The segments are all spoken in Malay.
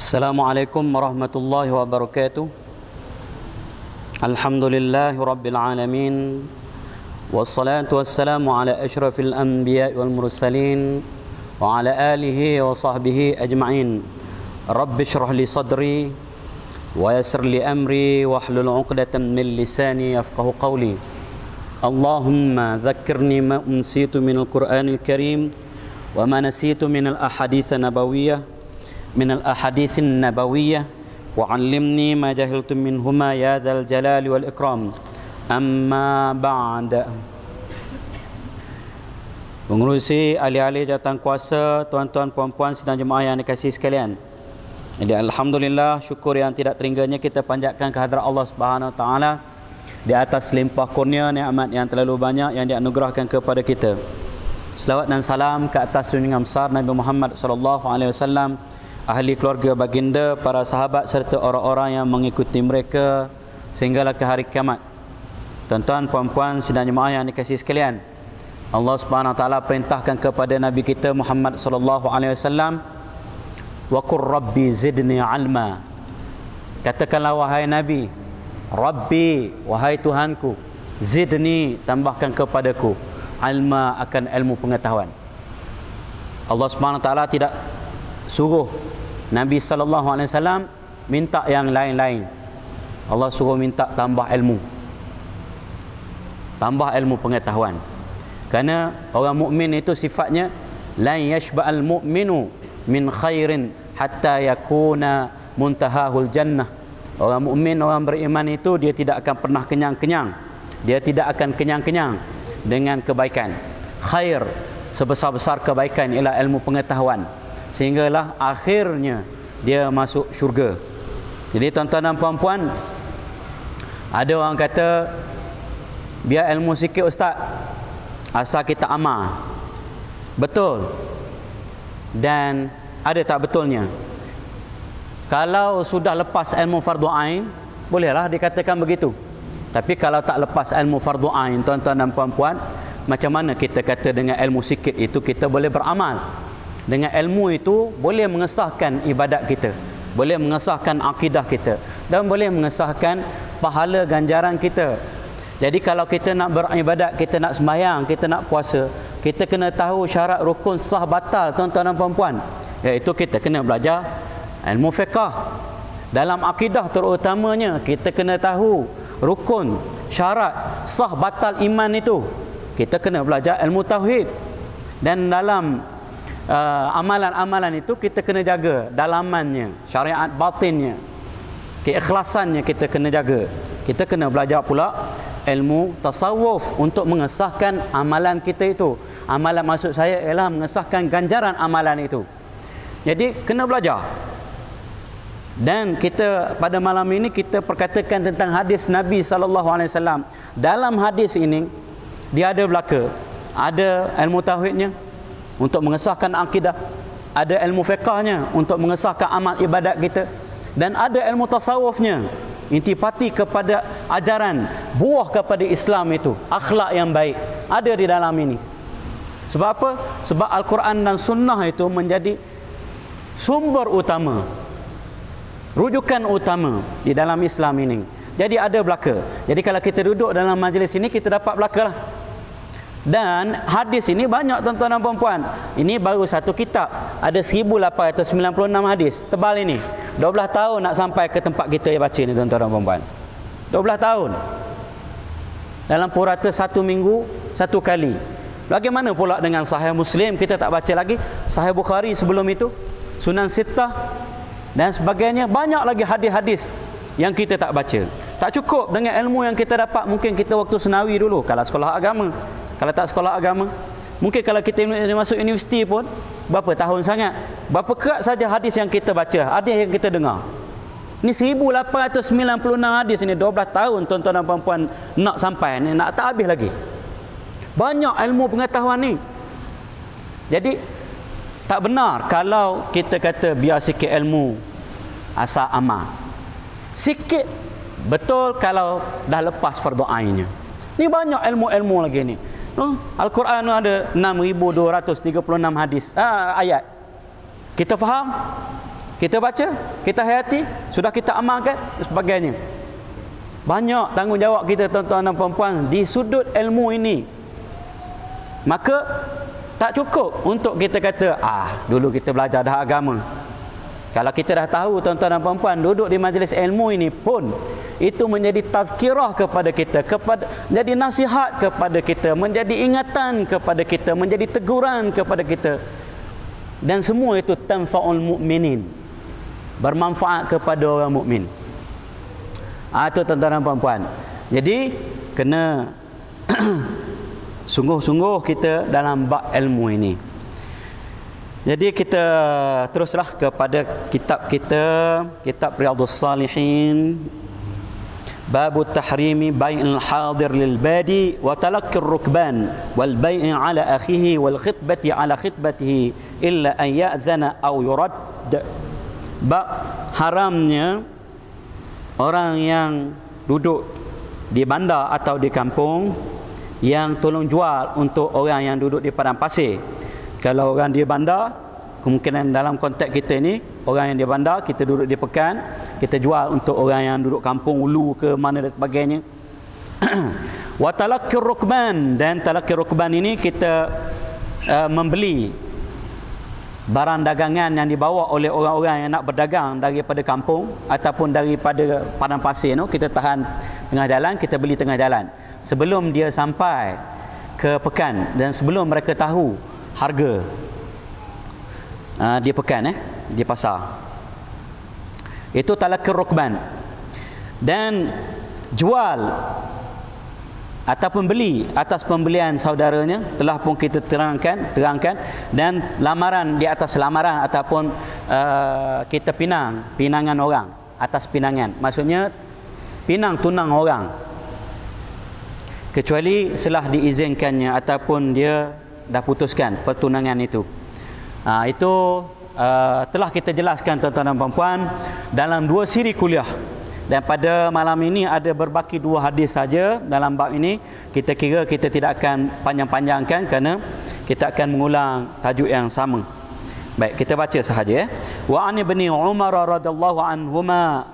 Assalamualaikum warahmatullahi wabarakatuh. Alhamdulillahi rabbil alamin. Wassalatu wassalamu ala asyrafil anbiya wal mursalin wa ala alihi wa sahbihi ajma'in. Rabbi shrah li sadri wa yassir li amri wahlul 'uqdatam min lisani yafqahu qawli. Allahumma dzakkirni ma unsitu minal Qur'anil Karim wa ma nasitu minal ahadits nabawiyyah minal ahaditsin nabawiyyah wa 'allimni ma jahiltu minhuma ya dzal jalali wal ikram. Amma ba'da. Pengurusi, ahli-ahli jawatan kuasa, tuan-tuan, puan-puan sidang jemaah yang dikasihi sekalian. Jadi alhamdulillah, syukur yang tidak teringganya kita panjatkan kehadrat Allah Subhanahu wa taala di atas limpah kurnia nikmat yang terlalu banyak yang dianugerahkan kepada kita. Selawat dan salam ke atas junjungan besar Nabi Muhammad sallallahu alaihi wasallam, ahli keluarga baginda, para sahabat serta orang-orang yang mengikuti mereka sehinggalah ke hari kiamat. Tuan-tuan, puan-puan sidang jemaah yang dikasihi sekalian, Allah Subhanahu wa taala perintahkan kepada Nabi kita Muhammad sallallahu alaihi wasallam, wa qur rabbi zidni ilma. Katakanlah wahai Nabi, Rabbi, wahai Tuhanku, zidni, tambahkan kepadaku ilma, akan ilmu pengetahuan. Allah Subhanahu wa taala tidak suruh Nabi sallallahu alaihi wasallam minta yang lain-lain. Allah suruh minta tambah ilmu. Tambah ilmu pengetahuan. Kerana orang mukmin itu sifatnya la yashba'al mu'minu min khairin hatta yakuna muntahahul jannah. Orang mukmin, orang beriman itu dia tidak akan pernah kenyang-kenyang. Dia tidak akan kenyang-kenyang dengan kebaikan. Khair, sebesar-besar kebaikan ialah ilmu pengetahuan, sehinggalah akhirnya dia masuk syurga. Jadi tuan-tuan dan puan-puan, ada orang kata biar ilmu sikit ustaz, asal kita amal. Betul. Dan ada tak betulnya? Kalau sudah lepas ilmu fardu ain, bolehlah dikatakan begitu. Tapi kalau tak lepas ilmu fardu ain, tuan-tuan dan puan-puan, macam mana kita kata dengan ilmu sikit itu kita boleh beramal? Dengan ilmu itu boleh mengesahkan ibadat kita, boleh mengesahkan akidah kita, dan boleh mengesahkan pahala ganjaran kita. Jadi kalau kita nak beribadat, kita nak sembahyang, kita nak puasa, kita kena tahu syarat rukun sah batal, tuan-tuan dan puan-puan. Iaitu kita kena belajar ilmu fiqh. Dalam akidah terutamanya, kita kena tahu rukun, syarat sah batal iman itu. Kita kena belajar ilmu tauhid. Dan dalam amalan-amalan itu kita kena jaga dalamannya, syariat batinnya, keikhlasannya kita kena jaga. Kita kena belajar pula ilmu tasawuf untuk mengesahkan amalan kita itu. Amalan maksud saya ialah mengesahkan ganjaran amalan itu. Jadi kena belajar. Dan kita pada malam ini kita perkatakan tentang hadis Nabi sallallahu alaihi wasallam. Dalam hadis ini dia ada belaka, ada ilmu tauhidnya untuk mengesahkan akidah, ada ilmu fiqahnya untuk mengesahkan amal ibadat kita, dan ada ilmu tasawufnya, intipati kepada ajaran, buah kepada Islam itu, akhlak yang baik ada di dalam ini. Sebab apa? Sebab Al-Quran dan Sunnah itu menjadi sumber utama, rujukan utama di dalam Islam ini. Jadi ada belaka. Jadi kalau kita duduk dalam majlis ini, kita dapat belaka lah. Dan hadis ini banyak, tuan-tuan dan puan-puan. Ini baru satu kitab, ada 1896 hadis. Tebal ini. 12 tahun nak sampai ke tempat kita baca ni, tuan-tuan dan puan-puan. 12 tahun. Dalam purata satu minggu satu kali. Bagaimana pula dengan Sahih Muslim, kita tak baca lagi? Sahih Bukhari sebelum itu, Sunan Sittah dan sebagainya. Banyak lagi hadis-hadis yang kita tak baca. Tak cukup dengan ilmu yang kita dapat mungkin kita waktu senawi dulu, kalau sekolah agama. Kalau tak sekolah agama, mungkin kalau kita masuk universiti pun, berapa tahun sangat, berapa kerat saja hadis yang kita baca, hadis yang kita dengar. Ini 1896 hadis ini, 12 tahun tuan-tuan dan puan-puan nak sampai ni, nak tak habis lagi. Banyak ilmu pengetahuan ni. Jadi tak benar kalau kita kata biar sikit ilmu asal amal. Sikit betul kalau dah lepas fardu ainnya. Ni banyak ilmu-ilmu lagi ni. Al-Quran ada 6,236 hadis, ayat. Kita faham? Kita baca, kita hayati, sudah kita amalkan sebagainya. Banyak tanggungjawab kita tuan-tuan dan puan-puan di sudut ilmu ini. Maka tak cukup untuk kita kata, dulu kita belajar dah agama. Kalau kita dah tahu tuan-tuan dan puan-puan, duduk di majlis ilmu ini pun itu menjadi tazkirah kepada kita, menjadi nasihat kepada kita, menjadi ingatan kepada kita, menjadi teguran kepada kita. Dan semua itu tanfa'ul mu'minin, bermanfaat kepada orang mukmin. Itu tuan-tuan dan puan-puan. Jadi kena sungguh-sungguh kita dalam bab ilmu ini. Jadi kita teruslah kepada kitab kita, kitab Riyadhus Salihin, bab tahrimi bai'il hadir lil badi wa talaqqi ar-rukban wal bai'i ala akhihi wal khitbati ala khitbatihi illa an ya'zana aw yurad. Bab haramnya orang yang duduk di bandar atau di kampung yang tolong jual untuk orang yang duduk di padang pasir. Kalau orang di bandar, kemungkinan dalam konteks kita ni, orang yang di bandar, kita duduk di pekan, kita jual untuk orang yang duduk kampung ulu ke mana dan sebagainya. Wa talaqqi rukban, dan talaqqi rukban ini kita membeli barang dagangan yang dibawa oleh orang-orang yang nak berdagang daripada kampung ataupun daripada padang pasir tu, kita tahan tengah jalan, kita beli tengah jalan sebelum dia sampai ke pekan dan sebelum mereka tahu harga di pekan, di pasar. Itu talaqqi rukban. Dan jual ataupun beli atas pembelian saudaranya telah pun kita terangkan, dan lamaran di atas lamaran ataupun kita pinangan orang atas pinangan, maksudnya pinang tunang orang, kecuali setelah diizinkannya ataupun dia dah putuskan pertunangan itu. Itu telah kita jelaskan tuan-tuan dan puan-puan dalam 2 siri kuliah. Dan pada malam ini ada berbaki 2 hadis saja dalam bab ini. Kita kira kita tidak akan panjang-panjangkan kerana kita akan mengulang tajuk yang sama. Baik, kita baca sahaja. Wa an ibni Umar radhiyallahu anhuma,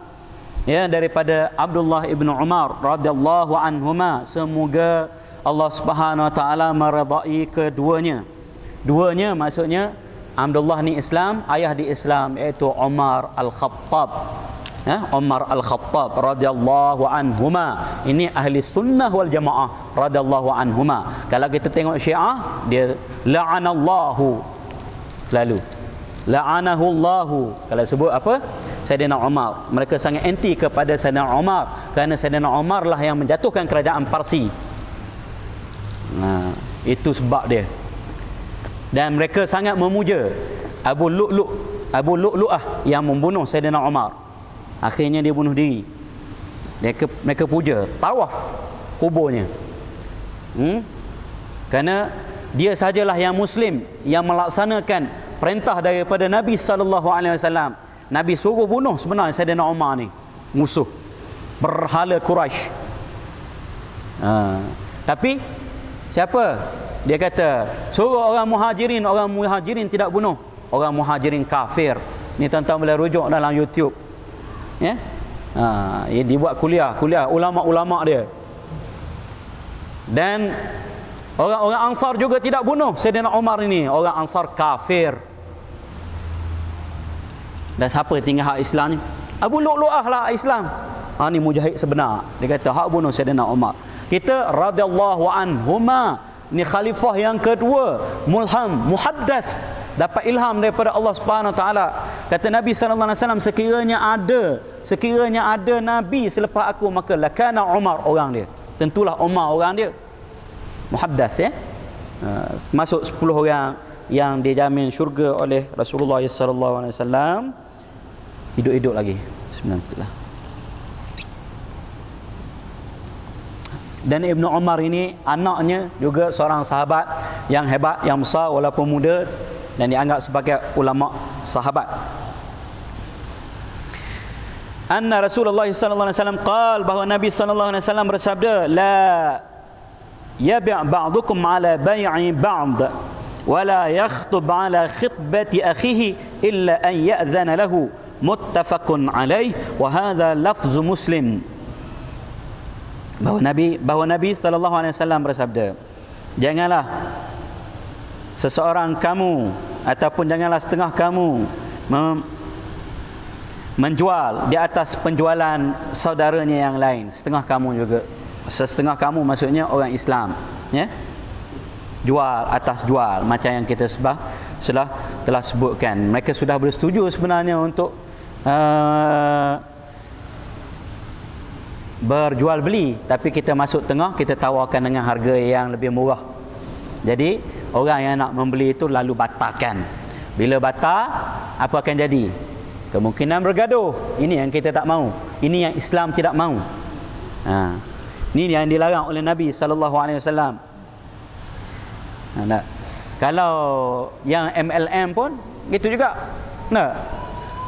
daripada Abdullah ibnu Umar radhiyallahu anhuma, semoga Allah Subhanahu wa taala meridai keduanya. Duanya maksudnya Abdullah ni Islam, ayah di Islam, iaitu Umar Al-Khattab. Umar Al-Khattab radhiyallahu anhuma. Ini ahli sunnah wal jamaah radhiyallahu anhuma. Kalau kita tengok Syiah, dia la'anallahu, selalu la'anahullahu. Kalau sebut apa? Sayyidina Umar. Mereka sangat anti kepada Sayyidina Umar kerana Sayyidina Umar lah yang menjatuhkan kerajaan Parsi. Itu sebab dia. Dan mereka sangat memuja Abu Lu'lu'ah yang membunuh Sayyidina Umar. Akhirnya dia bunuh diri. Mereka puja, tawaf kuburnya. Kerana dia sajalah yang Muslim yang melaksanakan perintah daripada Nabi SAW. Nabi suruh bunuh sebenarnya Sayyidina Umar ni, musuh berhala Quraisy. Tapi siapa? Dia kata suruh orang muhajirin tidak bunuh. Orang muhajirin kafir. Ni tuan-tuan boleh rujuk dalam YouTube. Dia dibuat kuliah ulama-ulama dia. Dan orang-orang Ansar juga tidak bunuh Sayyidina Umar ini. Orang Ansar kafir. Dan siapa tinggal hak Islam ni? Abu Lu'lu'ah lah Islam. Ni mujahid sebenar. Dia kata hak bunuh Sayyidina Umar. Kita radhiyallahu anhuma, ni khalifah yang kedua, mulham, muhaddath, dapat ilham daripada Allah Subhanahu wa taala. Kata Nabi sallallahu alaihi wasallam, sekiranya ada nabi selepas aku, maka lakana Umar orang dia. Tentulah Umar orang dia. Muhaddath, masuk 10 orang yang dijamin syurga oleh Rasulullah sallallahu alaihi wasallam. Hidup-hidup lagi. Bismillah. Dan Ibnu Umar ini anaknya juga seorang sahabat yang hebat, yang besar walaupun muda, dan dianggap sebagai ulama sahabat. Anna Rasulullah sallallahu alaihi wasallam qala, bahawa Nabi sallallahu alaihi wasallam bersabda, la yabi' ba'dukum ala bai'i ba'd ولا يخطب على خطبة أخيه إلا أن يأذن له متفق عليه وهذا لفظ مسلم. Bahawa Nabi sallallahu alaihi wasallam bersabda, janganlah seseorang kamu ataupun janganlah setengah kamu menjual di atas penjualan saudaranya yang lain. Setengah kamu juga, setengah kamu maksudnya orang Islam, ya, jual atas jual, macam yang kita sudah telah sebutkan. Mereka sudah bersetuju sebenarnya untuk berjual beli, tapi kita masuk tengah, kita tawarkan dengan harga yang lebih murah. Jadi orang yang nak membeli itu lalu batalkan. Bila batal, apa akan jadi? Kemungkinan bergaduh. Ini yang kita tak mahu. Ini yang Islam tidak mahu. Ini yang dilarang oleh Nabi SAW. Kalau yang MLM pun gitu juga.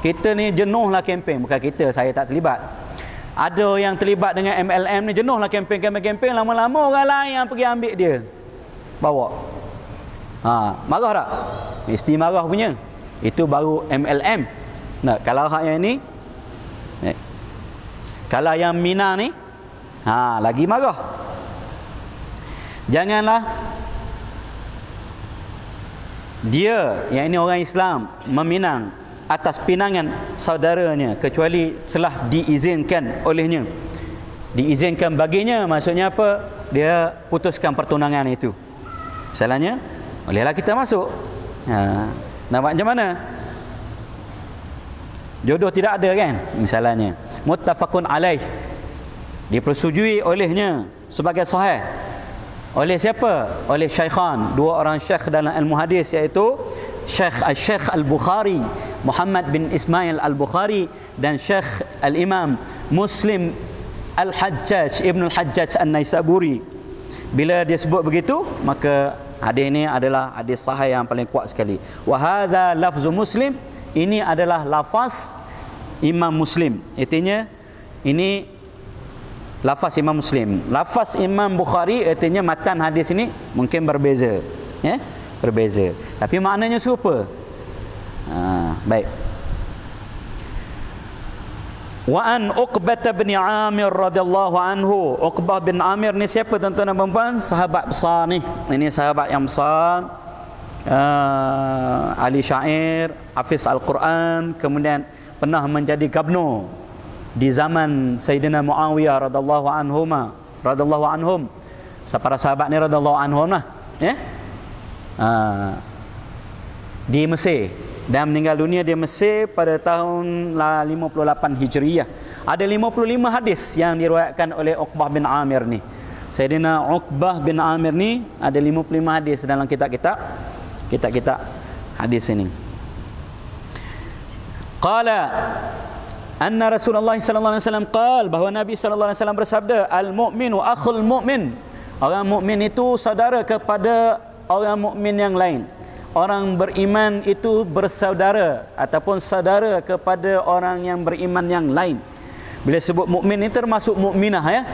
Kita ni jenuhlah kempen. Bukan kita, saya tak terlibat. Ada yang terlibat dengan MLM ni, jenuhlah kempen. Lama-lama orang lain yang pergi ambil dia, bawa. Marah tak? Mesti marah punya. Itu baru MLM. Kalau hak yang ni, kalau yang Mina ni, lagi marah. Janganlah dia, yang ini orang Islam, meminang atas pinangan saudaranya kecuali telah diizinkan olehnya. Diizinkan baginya maksudnya apa? Dia putuskan pertunangan itu. Salahnya, bolehlah kita masuk. Nampak macam mana? Jodoh tidak ada kan? Misalnya muttafaqun alaih, dipersetujui olehnya sebagai sahih. Oleh siapa? Oleh syaikhan, dua orang syekh dalam ilmu hadis, iaitu Syekh Al-Bukhari Muhammad bin Ismail Al-Bukhari dan Syekh Al-Imam Muslim Al-Hajjaj Ibn Al-Hajjaj An-Naisaburi. Bila dia sebut begitu, maka hadis ini adalah hadis sahih yang paling kuat sekali. Wa hadza lafzu Muslim, ini adalah lafaz Imam Muslim. Artinya ini lafaz Imam Muslim. Lafaz Imam Bukhari artinya matan hadis ini mungkin berbeza, ya, berbeza, tapi maknanya serupa. Baik. Wa an Uqbah bin Amir radhiyallahu anhu. Uqbah bin Amir ni siapa tuan-tuan dan puan-puan? Sahabat besar ni. Ini sahabat yang besar. Ali syair, hafiz Al-Quran, kemudian pernah menjadi gubernur di zaman Sayyidina Muawiyah radhiyallahu anhum. Para sahabat ni radhiyallahu anhum lah, ya. Di Mesir, dan meninggal dunia di Mesir pada tahun 58 Hijriyah. Ada 55 hadis yang diriwayatkan oleh Uqbah bin Amir ni. Sayyidina Uqbah bin Amir ni ada 55 hadis dalam kitab-kitab hadis ini. Qala anna Rasulullah sallallahu alaihi wasallam qala, bahawa Nabi sallallahu alaihi wasallam bersabda, al-mu'minu akhul mu'min. Orang mukmin itu saudara kepada orang mukmin yang lain. Orang beriman itu bersaudara ataupun saudara kepada orang yang beriman yang lain. Bila sebut mukmin ini termasuk mukminah, ya.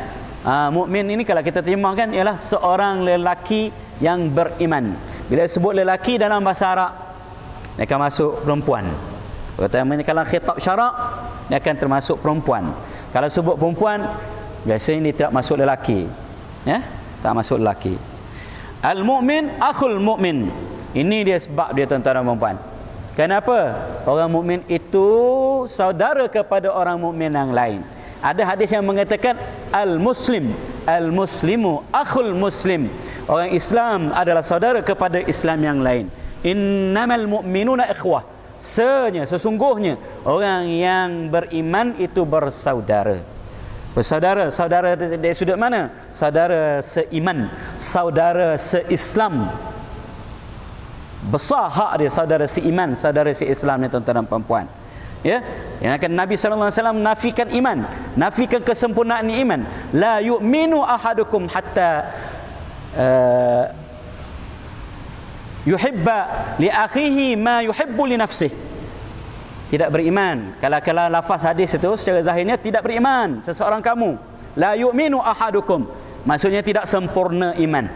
Mukmin ini kalau kita terjemahkan ialah seorang lelaki yang beriman. Bila sebut lelaki dalam bahasa Arab, dia akan masuk perempuan. Terutamanya kalau khitab syarak, dia akan termasuk perempuan. Kalau sebut perempuan, biasanya dia tidak masuk lelaki, ya, tak masuk lelaki. Al-mu'min akhul mu'min. Ini dia sebab dia, tuan-tuan dan puan-puan. Kenapa? Orang mukmin itu saudara kepada orang mukmin yang lain. Ada hadis yang mengatakan al-muslimu akhul muslim. Orang Islam adalah saudara kepada Islam yang lain. Innamal mu'minuna ikhwah. Sesungguhnya orang yang beriman itu bersaudara. Saudara dari sudut mana? Saudara seiman, saudara seislam. Besar hak dia saudara seiman, saudara seislam ni, tuan-tuan dan puan-puan. Ya, yang akan Nabi sallallahu alaihi wasallam nafikan iman, nafikan kesempurnaan iman. La yu'minu ahadukum hatta yuhibba li akhihi ma yuhibbu li nafsihi. Tidak beriman. Kalau lafaz hadis itu secara zahirnya tidak beriman seseorang kamu. La yu'minu ahadukum, maksudnya tidak sempurna iman.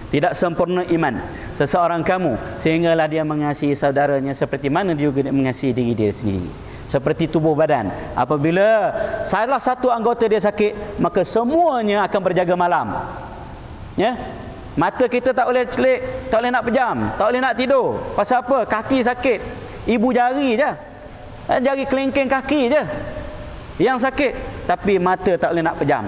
Tidak sempurna iman. seseorang kamu, sehinggalah dia mengasihi saudaranya seperti mana dia juga mengasihi diri dia sendiri. Seperti tubuh badan, apabila salah satu anggota dia sakit, maka semuanya akan berjaga malam. Ya, mata kita tak boleh celik, tak boleh nak pejam, tak boleh nak tidur. Pasal apa? Kaki sakit. Ibu jari je, jari kelingking kaki je yang sakit, tapi mata tak boleh nak pejam.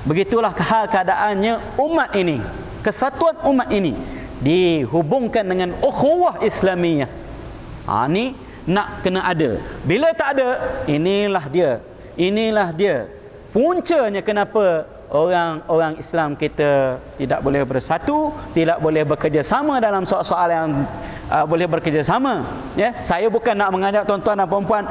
Begitulah hal keadaannya umat ini. Kesatuan umat ini dihubungkan dengan ukhuwah Islamiyah. Ni nak kena ada. Bila tak ada, inilah dia puncanya kenapa orang Islam kita tidak boleh bersatu, tidak boleh bekerjasama dalam soal-soal yang boleh bekerjasama. Ya, saya bukan nak mengajak tuan-tuan dan puan-puan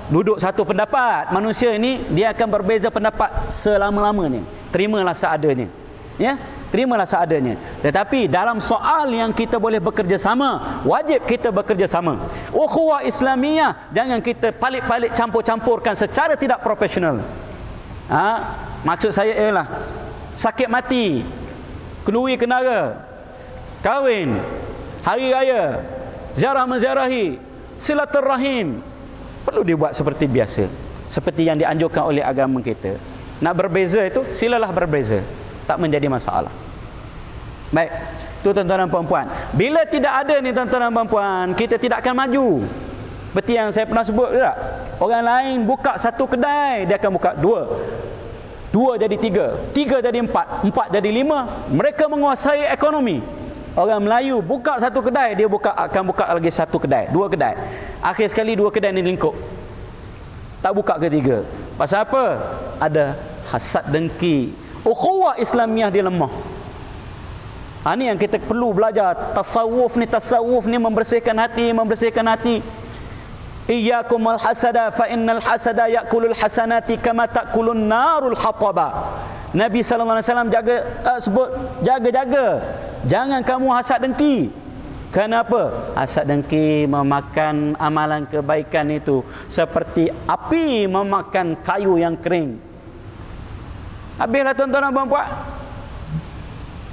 duduk satu pendapat. Manusia ini dia akan berbeza pendapat selama-lamanya. Terimalah seadanya. Ya, terimalah seadanya. Tetapi dalam soal yang kita boleh bekerjasama, wajib kita bekerjasama. Ukhuwah Islamiyah jangan kita palik-palik campur-campurkan secara tidak profesional. Maksud saya ialah sakit mati, kenduri kenara, kahwin, hari raya, ziarah menziarahi, silaturahim, perlu dibuat seperti biasa, seperti yang dianjurkan oleh agama kita. Nak berbeza itu, silalah berbeza, tak menjadi masalah. Baik, itu tuan-tuan dan puan-puan. Bila tidak ada ni tuan-tuan dan puan-puan, kita tidak akan maju. Seperti yang saya pernah sebut juga, orang lain buka satu kedai, dia akan buka dua jadi tiga jadi empat jadi lima. Mereka menguasai ekonomi. Orang Melayu buka satu kedai, dia akan buka lagi satu kedai, dua kedai. Akhir sekali dua kedai ni lingkup, tak buka ketiga. Pasal apa? Ada hasad dengki. Ukhuwah Islamiyah dia lemah. Ini yang kita perlu belajar. Tasawuf ni membersihkan hati. Iyyakumul hasada fa innal hasada ya'kulul hasanati kama ta'kulun narul hataba. Nabi sallallahu alaihi wasallam jaga. Jangan kamu hasad dengki. Kenapa? Hasad dengki memakan amalan kebaikan itu seperti api memakan kayu yang kering. Habislah tuan-tuan dan puan-puan.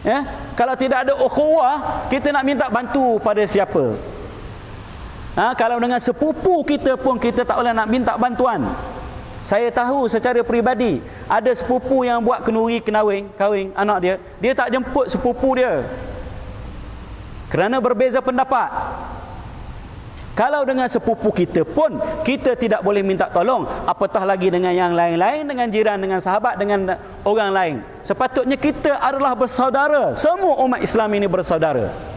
Ya, kalau tidak ada ukhuwah, kita nak minta bantu pada siapa? Kalau dengan sepupu kita pun kita tak boleh nak minta bantuan. Saya tahu secara peribadi, ada sepupu yang buat kenduri kahwin anak dia tak jemput sepupu dia kerana berbeza pendapat. Kalau dengan sepupu kita pun kita tidak boleh minta tolong, apatah lagi dengan yang lain-lain, dengan jiran, dengan sahabat, dengan orang lain. Sepatutnya kita adalah bersaudara. Semua umat Islam ini bersaudara.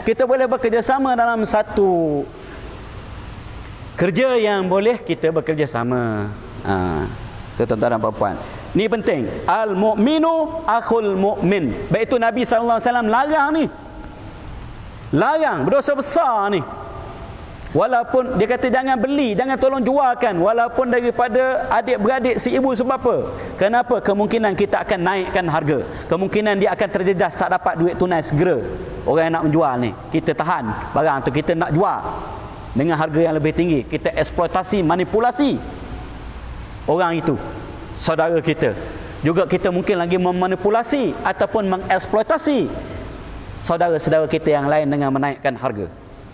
Kita boleh bekerjasama dalam satu kerja yang boleh kita bekerjasama. Tuan-tuan dan puan-puan, ni penting. Al-mu'minu akhul mu'min. Baik itu Nabi SAW larang ni. Larang, berdosa besar ni. Walaupun dia kata jangan beli, jangan tolong jualkan, walaupun daripada adik-beradik si ibu sebapa. Kenapa? Kemungkinan kita akan naikkan harga. Kemungkinan dia akan terjejas, tak dapat duit tunai segera. Orang yang nak menjual ni, kita tahan barang tu, kita nak jual dengan harga yang lebih tinggi. Kita eksploitasi, manipulasi orang itu, saudara kita. Juga kita mungkin lagi memanipulasi ataupun mengeksploitasi saudara-saudara kita yang lain dengan menaikkan harga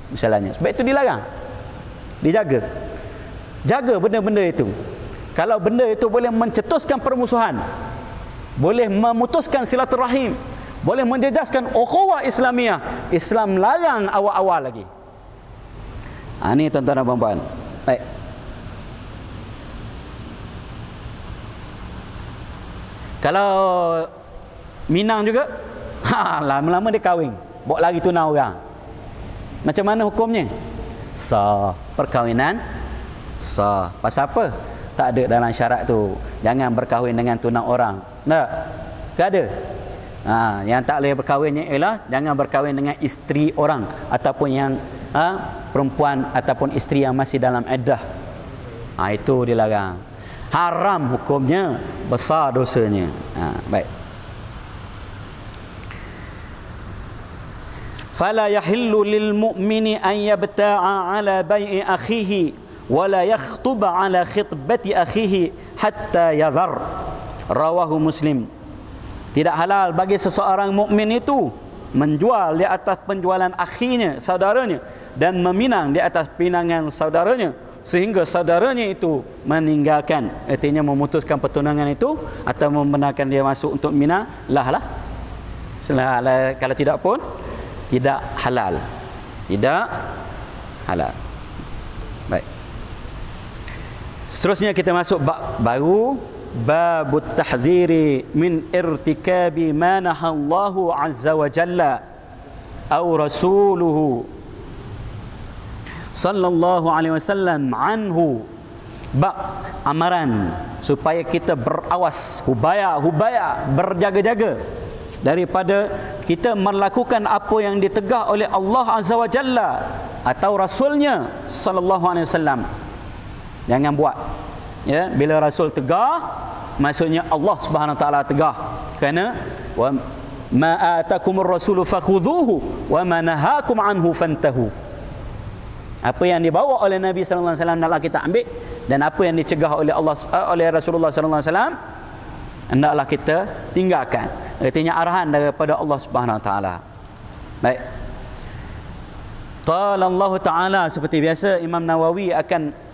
misalnya. Sebab itu dilarang. Dijaga. Jaga benda-benda itu. Kalau benda itu boleh mencetuskan permusuhan, boleh memutuskan silaturahim, boleh menjejaskan ukhuwah Islamiyah, Islam larang awal-awal lagi. Ini tuan-tuan dan puan-puan. Baik. Kalau Minang juga, lama-lama dia kahwin, bawa lagi tunang orang. Macam mana hukumnya? Sah. Perkahwinan sah. Pasal apa? Tak ada dalam syarat tu jangan berkahwin dengan tunang orang. Tak ada. Yang tak boleh berkahwinnya ialah jangan berkahwin dengan isteri orang ataupun yang perempuan ataupun isteri yang masih dalam iddah. Itu dilarang. Haram hukumnya, besar dosanya. Baik. Fala yahillu lil mu'mini an yabta'a ala bai'i akhihi wa la yakhtub ala khitbati akhihi hatta yadhar. Rawahu Muslim. Tidak halal bagi seseorang mukmin itu menjual di atas penjualan akhinya, saudaranya, dan meminang di atas pinangan saudaranya sehingga saudaranya itu meninggalkan, artinya memutuskan pertunangan itu atau membenarkan dia masuk untuk minang, lah. Kalau tidak pun tidak halal. Tidak halal. Baik. Seterusnya kita masuk bab baru, babut tahdziri min irtikabi ma nahallahu azza wa jalla au rasuluhu sallallahu alaihi wasallam anhu. Bab amaran supaya kita berawas, hubaya, berjaga-jaga daripada kita melakukan apa yang ditegah oleh Allah azza wa jalla atau rasulnya sallallahu alaihi wasallam. Jangan buat, ya, bila rasul tegah maksudnya Allah Subhanahu wa taala tegah. Kerana wa ma atakumur rasulu fakhudhuhu wa ma nahakum anhu fantahu. Apa yang dibawa oleh Nabi sallallahu alaihi wasallam hendaklah kita ambil, dan apa yang dicegah oleh Allah oleh Rasulullah sallallahu alaihi wasallam hendaklah kita tinggalkan. Artinya arahan daripada Allah Subhanahu wa taala. Baik. Qala Allah taala, seperti biasa Imam Nawawi akan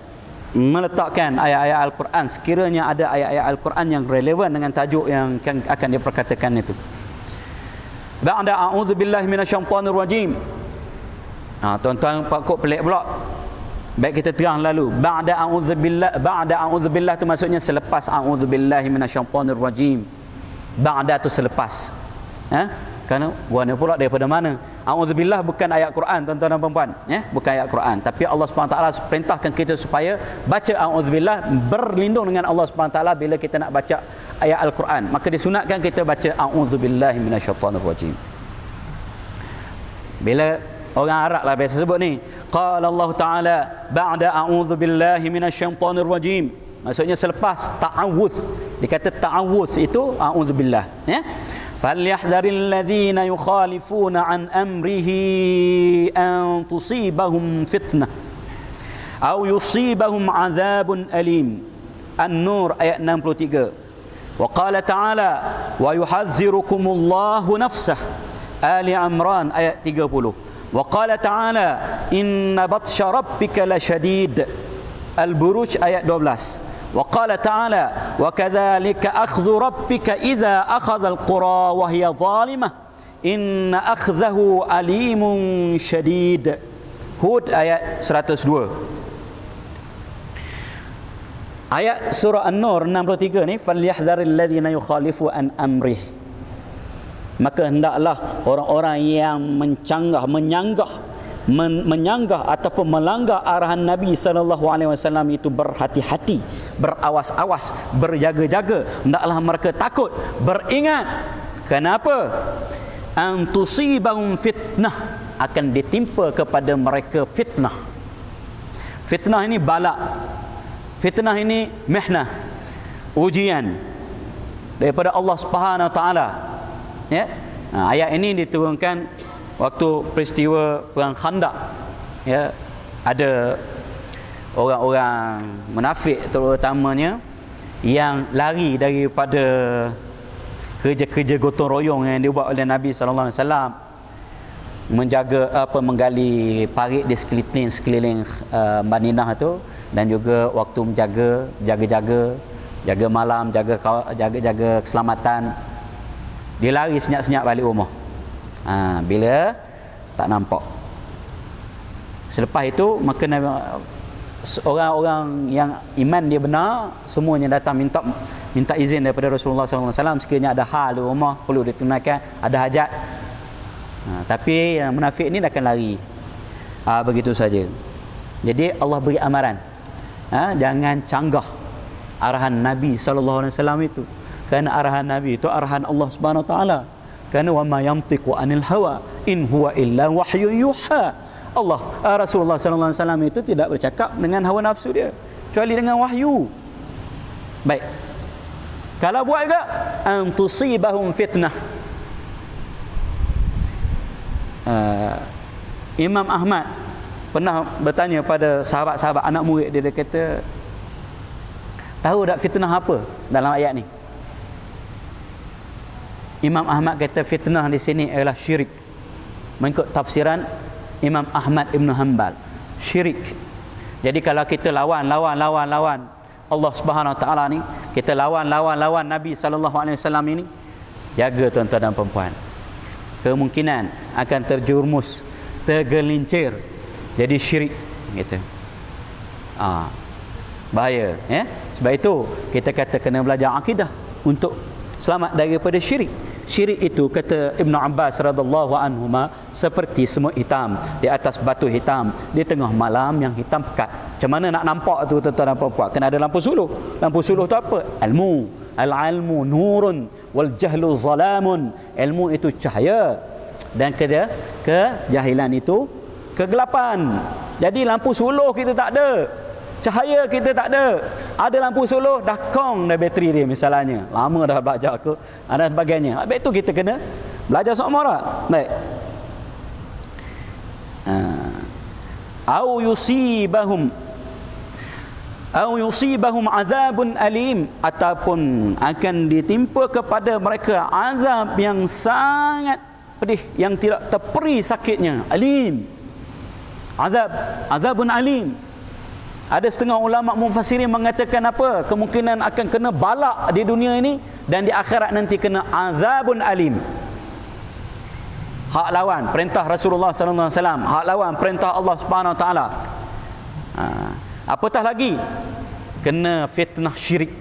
meletakkan ayat-ayat Al-Quran sekiranya ada ayat-ayat Al-Quran yang relevan dengan tajuk yang akan diperkatakan itu. Ba'da a'udzubillahi minasyaitonir rajim. Tuan-tuan kok pelik pula. Baik, kita terang lalu. Ba'da a'udzubillah tu maksudnya selepas a'udzubillahi minasyaitonir rajim. Ba'da tu selepas. Kerana warna pula daripada mana? A'udzubillah bukan ayat Quran, tuan-tuan dan puan-puan, ya, bukan ayat Quran, tapi Allah Subhanahu wa taala perintahkan kita supaya baca a'udzubillah, berlindung dengan Allah Subhanahu wa taala bila kita nak baca ayat Al-Quran. Maka disunatkan kita baca a'udzubillahi minasyaitonir rajim. Bila orang Arab lah biasa sebut ni, qala Allah taala ba'da a'udzubillahi minasyaitonir rajim, maksudnya selepas ta'awuz. Dikata ta'awuz itu a'udzubillah, ya. فَلْيَحْذَرِ الَّذِينَ يُخَالِفُونَ عَنْ أَمْرِهِ أَنْ تُصِيبَهُمْ فِتْنَةٌ أَوْ يُصِيبَهُمْ عَذَابٌ أَلِيمٌ. An-Nur ayat 63. وَقَالَ تَعَالَى وَيُحَذِّرُكُمُ اللَّهُ نَفْسَهُ. Ali Imran ayat 30. وَقَالَ تَعَالَى إِنَّ بَطْشَ رَبِّكَ لَشَدِيدٌ. Al-Buruj ayat 12. وقال تعالى وكذلك أخذ ربك إذا أخذ القرى وهي ظالمة إن أخذه أليم شديد. Hud ayat 102. Ayat surah An-Nur 63 ni, falyahdharil ladzina yukhalifu an amrih. Maka hendaklah orang-orang yang menyanggah ataupun melanggar arahan Nabi SAW itu berhati-hati, berawas-awas, berjaga-jaga. Hendaklah mereka takut, beringat. Kenapa? An tusibahum fitnah, akan ditimpa kepada mereka fitnah. Fitnah ini bala, fitnah ini mihnah, ujian daripada Allah Subhanahu wa taala, ya. Ayat ini diturunkan waktu peristiwa perang Khandaq, ya. Ada orang-orang munafik terutamanya yang lari daripada kerja-kerja gotong royong yang dibuat oleh Nabi sallallahu alaihi wasallam, menjaga menggali parit di sekeliling Madinah tu, dan juga waktu jaga malam, jaga keselamatan. Dia lari senyap-senyap balik rumah. Bila tak nampak. Selepas itu maka orang-orang yang iman dia benar semuanya datang minta izin daripada Rasulullah SAW sekiranya ada hal di rumah perlu ditunaikan, ada hajat. Tapi yang munafik ni akan lari. Begitu saja. Jadi Allah beri amaran, jangan canggah arahan Nabi SAW itu. Kerana arahan Nabi itu arahan Allah Subhanahu Wa Taala. Karena wa ma yantiqu anil hawa in huwa illa wahyun yuha. Rasulullah sallallahu alaihi wasallam itu tidak bercakap dengan hawa nafsu dia, kecuali dengan wahyu. Baik. Kalau buat juga an tusibahum fitnah. Imam Ahmad pernah bertanya pada sahabat-sahabat anak murid dia kata, tahu tak fitnah apa dalam ayat ni? Imam Ahmad kata fitnah di sini adalah syirik. mengikut tafsiran Imam Ahmad Ibn Hanbal. Syirik. Jadi kalau kita lawan Allah Subhanahu Wa Taala ni, kita lawan Nabi sallallahu alaihi wasallam ini, jaga tuan-tuan dan puan-puan. Kemungkinan akan terjerumus, tergelincir jadi syirik gitu. Bahaya ya. Sebab itu kita kata kena belajar akidah untuk selamat daripada syirik. Syirik itu kata Ibn Abbas radhiyallahu anhuma seperti semut hitam di atas batu hitam di tengah malam yang hitam pekat. Macam mana nak nampak tu tuan-tuan dan puan-puan? Kena ada lampu suluh. Lampu suluh tu apa? Ilmu. Al-ilmu nurun wal jahlu zalamun. Ilmu itu cahaya dan kejahilan itu kegelapan. Jadi lampu suluh kita tak ada. Cahaya kita tak ada. Ada lampu suluh, dah kong dah bateri dia misalnya. Lama dah belajar ke, dan sebagainya. Habis tu kita kena belajar sama orang. Baik. Au yusibahum azabun alim, ataupun akan ditimpa kepada mereka azab yang sangat pedih, yang tidak terperi sakitnya. Alim. Azabun alim. Ada setengah ulama mufassirin mengatakan apa? Kemungkinan akan kena balak di dunia ini dan di akhirat nanti kena azabun alim. Hak lawan perintah Rasulullah sallallahu alaihi wasallam, hak lawan perintah Allah Subhanahu Wa Taala. Apatah lagi kena fitnah syirik.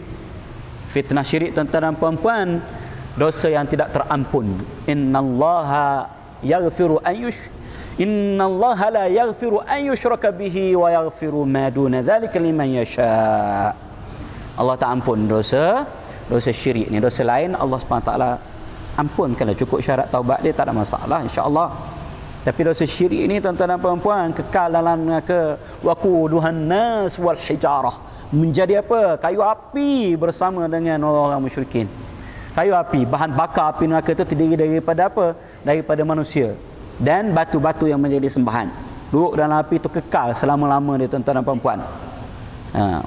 Fitnah syirik tuan-tuan dan puan-puan, dosa yang tidak terampun. Innallaha yaghfiru Innallaha la yaghfiru an yushraka bihi wa yaghfiru ma duna dzalika liman yasha. Allah tak ampun dosa syirik ni. Dosa lain Allah SWT ampun kalau cukup syarat taubat dia, tak ada masalah insya-Allah. Tapi dosa syirik ni tuan-tuan dan puan-puan kekal dalam neraka. Waquduhan nas wal hijarah. Menjadi apa? Kayu api bersama dengan orang-orang musyrikin. Kayu api, bahan bakar api neraka itu terdiri daripada apa? Daripada manusia dan batu-batu yang menjadi sembahan. Duduk dalam api itu kekal selama-lama dia tuan-tuan dan puan-puan.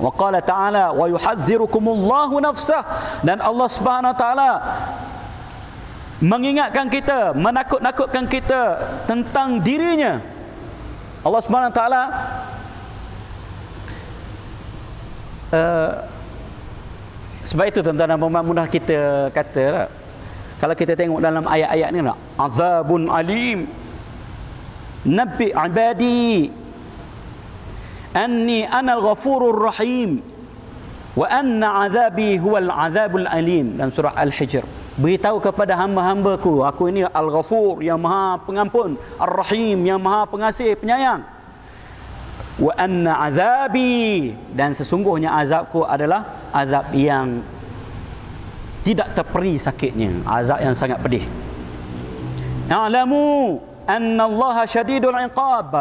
Wa qala ta'ala wa yuhadhdhirukumullahu nafsah, dan Allah Subhanahu Wa Taala mengingatkan kita, menakut-nakutkan kita tentang dirinya. Allah Subhanahu Wa Taala sebab itu tuan-tuan dan puan-puan, mudah kita kata kalau kita tengok dalam ayat-ayat ni lah, azabun alim, nabbi ibadi anni anal ghafurur rahim wa anna azabi huwal azabul alim. Dalam surah Al-Hijr, beritahu kepada hamba-hambaku, aku ini Al-Ghafur yang maha pengampun, Ar-Rahim yang maha pengasih penyayang, wa anna azabi, dan sesungguhnya azabku adalah azab yang tidak terperi sakitnya, azab yang sangat pedih. Ya'lamu anna Allah syadidul iqab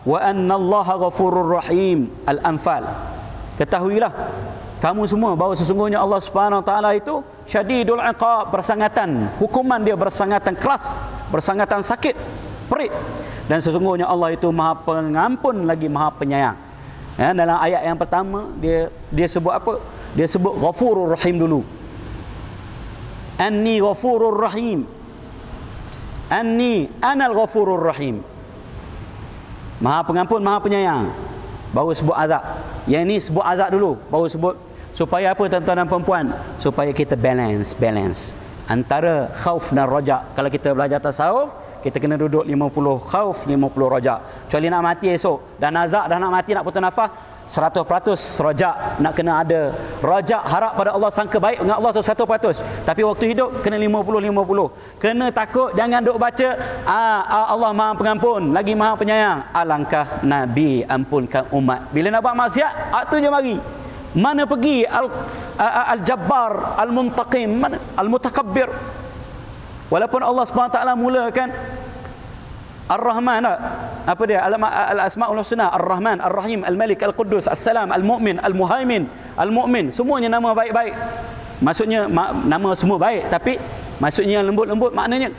wa anna Allah ghafurur rahim. Al-Anfal. Ketahuilah kamu semua bahawa sesungguhnya Allah Subhanahu Wa Taala itu syadidul iqab, bersangatan, hukuman dia bersangatan keras, bersangatan sakit, perit, dan sesungguhnya Allah itu maha pengampun lagi maha penyayang. Ya, dalam ayat yang pertama dia sebut apa? Dia sebut ghafurur rahim dulu. Anni ghafurur rahim. Anni anal ghafurur rahim. Maha pengampun, maha penyayang. Baru sebut azab. Yang ini sebut azab dulu, baru sebut. Supaya apa tuan-tuan dan puan-puan? Supaya kita balance antara khauf dan raja. Kalau kita belajar tasawuf, kita kena duduk 50 khauf, 50 raja. Kecuali nak mati esok dan azab dah nak mati, nak putus nafas, 100% rojak, nak kena ada rojak, harap pada Allah, sangka baik dengan Allah tu 100%. Tapi waktu hidup kena 50-50. Kena takut, jangan duk baca Allah maha pengampun lagi maha penyayang, alangkah Nabi ampunkan umat. Bila nak buat maksiat, tu je mari. Mana pergi Al-Jabbar, Al-Muntaqim, Al-Mutakabbir. Walaupun Allah SWT mulakan Ar-Rahman, apa dia? Al-Asma'ul Husna, Ar-Rahman, Ar-Rahim, Al-Malik, Al-Quddus, As-Salam, Al-Mu'min, Al-Muhaimin, Al-Mu'min. Semuanya nama baik-baik. Maksudnya nama semua baik, tapi maksudnya lembut-lembut maknanya.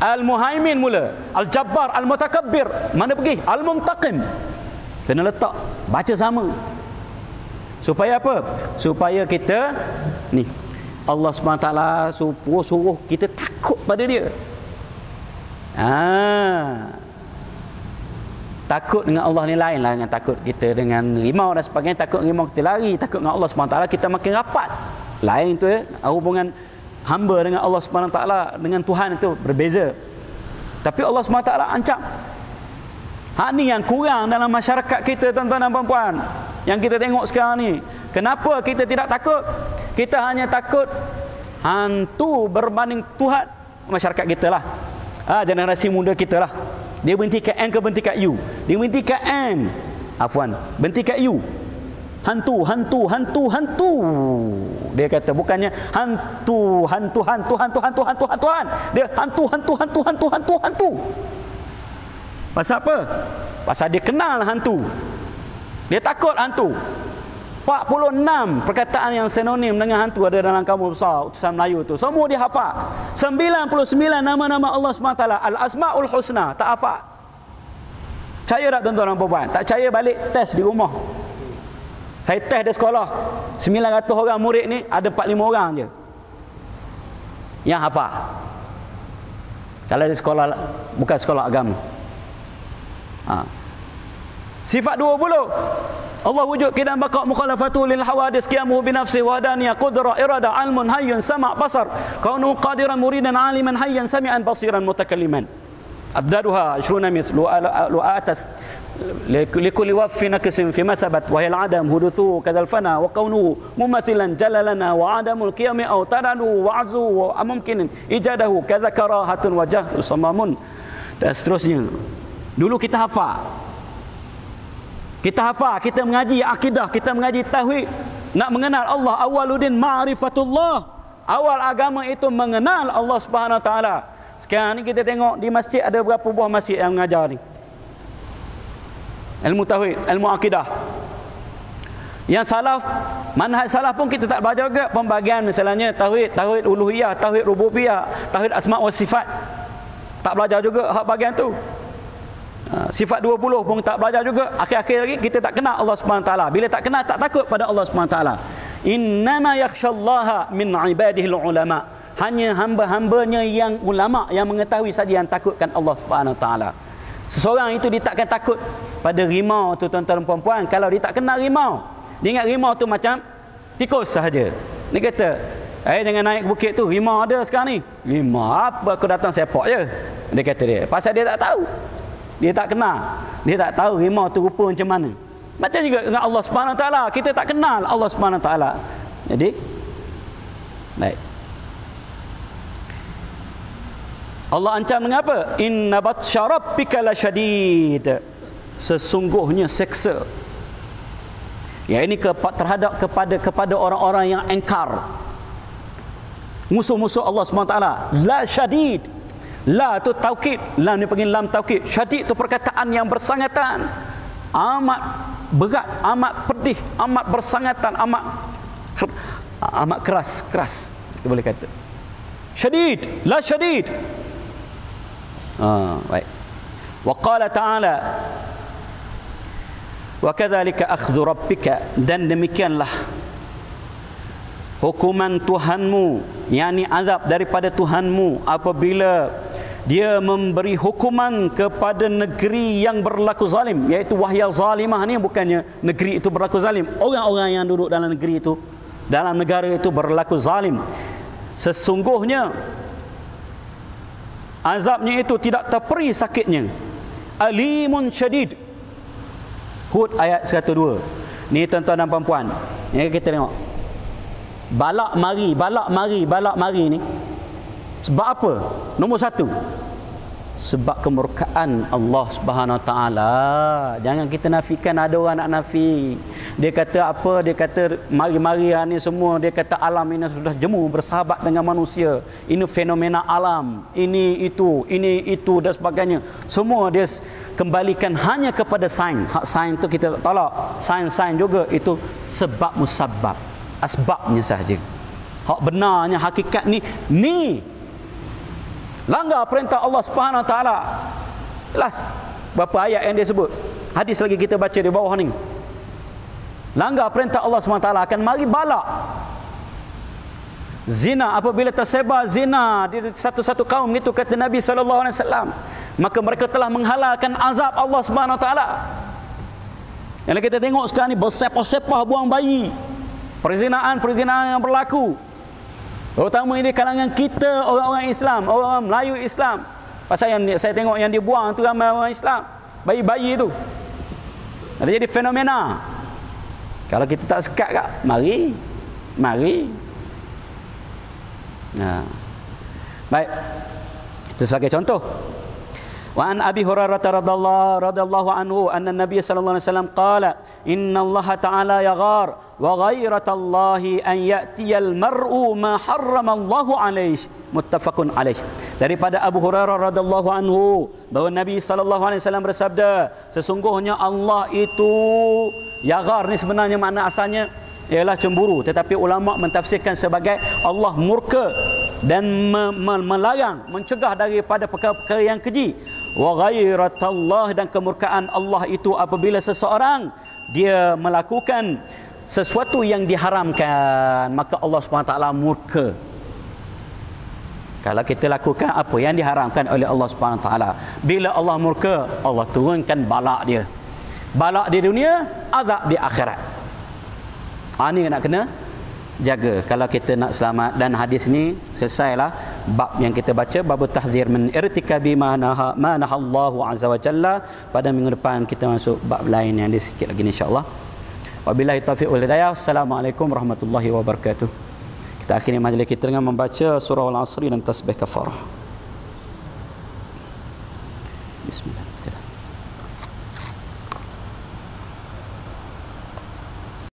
Al-Muhaimin mula, Al-Jabbar, Al-Mutakabbir. Mana pergi? Al-Muntaqim. Kena letak, baca sama. Supaya apa? Supaya kita ni Allah SWT suruh kita takut pada dia. Takut dengan Allah ni lain lah dengan takut kita dengan rimau dan sebagainya. Takut rimau kita lari, takut dengan Allah SWT kita makin rapat. Lain tu ya, hubungan hamba dengan Allah SWT dengan Tuhan itu berbeza. Tapi Allah SWT ancam. Hak ni yang kurang dalam masyarakat kita, tuan-tuan dan puan-puan. Yang kita tengok sekarang ni. Kenapa kita tidak takut? Kita hanya takut hantu berbanding Tuhan. Masyarakat kita lah, generasi muda kita lah. Dia berhenti kat N ke berhenti kat U? Dia berhenti kat N. Afwan, berhenti kat U. Hantu. Dia kata bukannya hantu. Dia hantu. Pasal apa? Pasal dia kenal hantu. Dia takut hantu. 46 perkataan yang sinonim dengan hantu ada dalam kamus besar utusan Melayu tu. Semua dia hafal. 99 nama-nama Allah SWT, Al-Asma'ul Husna, tak hafal. Percaya tak tuan-tuan dan puan-puan? Tak percaya balik test di rumah. Saya test di sekolah. 900 orang murid ni ada 45 orang je yang hafal. Kalau di sekolah bukan sekolah agama. Sifat 20. Allah wujud kidam baqa' mukhalafatu lil hawadis qiyamuhu bi nafsi wa hadaniyah qudrah irada ilmun hayyun sama' basar kaunuhu qadiran muridan aliman hayyan sami'an basiran mutakalliman. Addaduha 20 mithlu lu'atas likulli wafin naqsin fi mathabat wa hiya al-adam huduthu kadzal fana wa kaunuhu mumathilan jalalana wa adamul qiyami aw tadadu wa azu wa mumkinin ijadahu kadza karahatun wa jahlu samamun, dan seterusnya. Dulu kita hafal. Kita hafal, kita mengaji akidah, kita mengaji tauhid. Nak mengenal Allah, awaludin ma'rifatullah. Awal agama itu mengenal Allah Subhanahu Wa Taala. Sekarang ni kita tengok di masjid ada berapa buah masjid yang mengajar ni. Ilmu tauhid, ilmu akidah. Yang salaf, manhaj salaf pun kita tak belajar juga. Pembagian misalnya tauhid, tauhid uluhiyah, tauhid rububiyah, tauhid asma' wa sifat. Tak belajar juga hak bagian tu. Sifat 20 pun tak belajar juga. Akhir-akhir lagi kita tak kenal Allah Subhanahu Taala. Bila tak kenal, tak takut pada Allah Subhanahu Taala. Innama yakhshallaha min ibadihil ulama. Hanya hamba-hambanya yang ulama yang mengetahui saja yang takutkan Allah Subhanahu Taala. Seseorang itu dia takkan takut pada rimau tu, tuan-tuan dan puan-puan, kalau dia tak kenal rimau. Dia ingat rimau tu macam tikus sahaja. Dia kata, jangan naik bukit tu, rimau ada sekarang ni. Rimau apa, aku datang sepak je. Dia kata dia, pasal dia tak tahu. Dia tak kenal. Dia tak tahu rimau tu rupa macam mana. Macam juga dengan Allah Subhanahu Taala, kita tak kenal Allah Subhanahu Taala. Jadi baik. Allah ancam mengapa? Inna batsya rabbika lasyadid. Sesungguhnya seksa. Ya, ini terhadap kepada orang-orang yang engkar. Musuh-musuh Allah Subhanahu Taala. La syadid. La tu taukid, lam ni panggil lam taukid. Syadid tu perkataan yang bersangatan, amat berat, amat pedih, amat bersangatan, amat keras kita boleh kata. Syadid, la syadid. Baik. Wa qala ta'ala wa kadzalika akhdhu rabbika, dan demikianlah hukuman Tuhanmu, yakni azab daripada Tuhanmu apabila dia memberi hukuman kepada negeri yang berlaku zalim, iaitu wahya zalimah ni bukannya negeri itu berlaku zalim, orang-orang yang duduk dalam negeri itu, dalam negara itu berlaku zalim. Sesungguhnya azabnya itu tidak terperi sakitnya. Alimun syadid. Hud ayat 102. Ni tuan-tuan dan puan-puan, ni kita tengok balak mari ni sebab apa? Nombor satu, sebab kemurkaan Allah Subhanahu Wa Taala. Jangan kita nafikan. Ada orang nak nafi, dia kata apa? Dia kata mari-mari ni semua, dia kata alam ini sudah jemu bersahabat dengan manusia, ini fenomena alam, ini itu dan sebagainya. Semua dia kembalikan hanya kepada sains. Hak sains tu kita tak tolak. Sains juga itu sebab musabab, asbabnya sahaja. Hak benarnya hakikat ni langgar perintah Allah Subhanahu Wa Taala. Jelas berapa ayat yang dia sebut. Hadis lagi kita baca di bawah ni. Langgar perintah Allah Subhanahu Wa Taala akan mari balak. Zina, apabila tersebar zina di satu-satu kaum itu, kata Nabi SAW, maka mereka telah menghalalkan azab Allah Subhanahu Wa Taala. Yang kita tengok sekarang ni bersepah-sepah buang bayi, perzinaan yang berlaku, terutama ini kalangan kita orang-orang Islam, orang Melayu Islam. Pasal yang saya tengok yang dibuang tu ramai orang Islam, bayi-bayi tu. Ada jadi fenomena. Kalau kita tak sekat kak, mari. Nah. Baik. Itu sebagai contoh. Wa an Abi Hurairah radhiyallahu anhu anna Nabi sallallahu alaihi wasallam qala inna Allah ta'ala yaghar wa ghairatallahi an ya'tiyal mar'u ma harrama Allah alaihi, muttafaqun alaih. Daripada Abu Hurairah radhiyallahu anhu bahawa Nabi sallallahu alaihi wasallam bersabda, sesungguhnya Allah itu yaghar, ni sebenarnya makna asalnya ialah cemburu, tetapi ulama mentafsirkan sebagai Allah murka dan melarang, mencegah daripada perkara-perkara yang keji. Wa ghairatullah, dan kemurkaan Allah itu apabila seseorang dia melakukan sesuatu yang diharamkan, maka Allah SWT murka. Kalau kita lakukan apa yang diharamkan oleh Allah SWT, bila Allah murka, Allah turunkan balak dia. Balak di dunia, azab di akhirat. Ini nak kena jaga kalau kita nak selamat. Dan hadis ni selesailah bab yang kita baca, bab tahzir min irtikabi ma nahallahu azza wa jalla. Pada minggu depan kita masuk bab lain yang ada sikit lagi insya-Allah. Wabillahi taufiq wal hidayah. Assalamualaikum warahmatullahi wabarakatuh. Kita akhiri majlis kita dengan membaca surah Al-Asr dan tasbih kafarah. Bismillah.